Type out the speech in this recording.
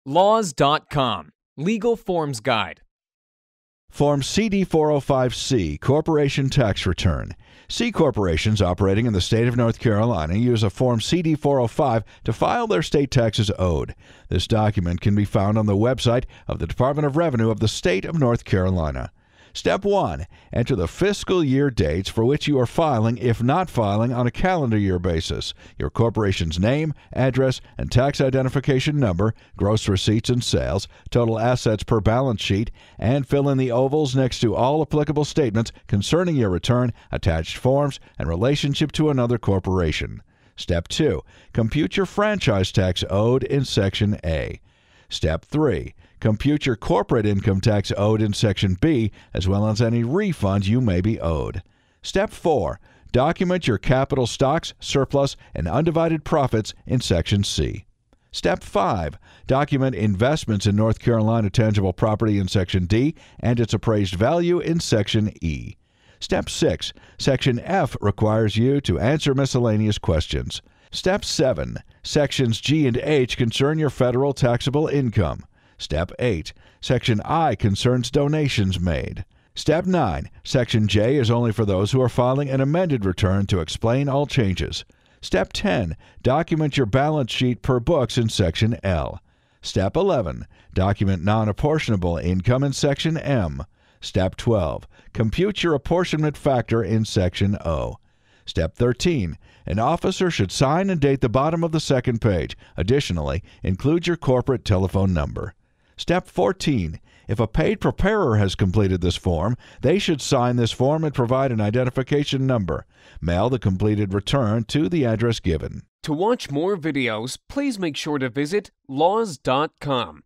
Laws.com Legal Forms Guide. Form CD-405C, Corporation Tax Return. C corporations operating in the state of North Carolina use a Form CD-405 to file their state taxes owed. This document can be found on the website of the Department of Revenue of the state of North Carolina. Step 1. Enter the fiscal year dates for which you are filing if not filing on a calendar year basis, your corporation's name, address, and tax identification number, gross receipts and sales, total assets per balance sheet, and fill in the ovals next to all applicable statements concerning your return, attached forms, and relationship to another corporation. Step 2. Compute your franchise tax owed in Section A. Step 3. Compute your corporate income tax owed in Section B, as well as any refund you may be owed. Step 4. Document your capital stocks, surplus, and undivided profits in Section C. Step 5. Document investments in North Carolina tangible property in Section D and its appraised value in Section E. Step 6. Section F requires you to answer miscellaneous questions. Step 7. Sections G and H concern your federal taxable income. Step 8. Section I concerns donations made. Step 9. Section J is only for those who are filing an amended return to explain all changes. Step 10. Document your balance sheet per books in Section L. Step 11. Document non-apportionable income in Section M. Step 12. Compute your apportionment factor in Section O. Step 13. An officer should sign and date the bottom of the second page. Additionally, include your corporate telephone number. Step 14. If a paid preparer has completed this form, they should sign this form and provide an identification number. Mail the completed return to the address given. To watch more videos, please make sure to visit Laws.com.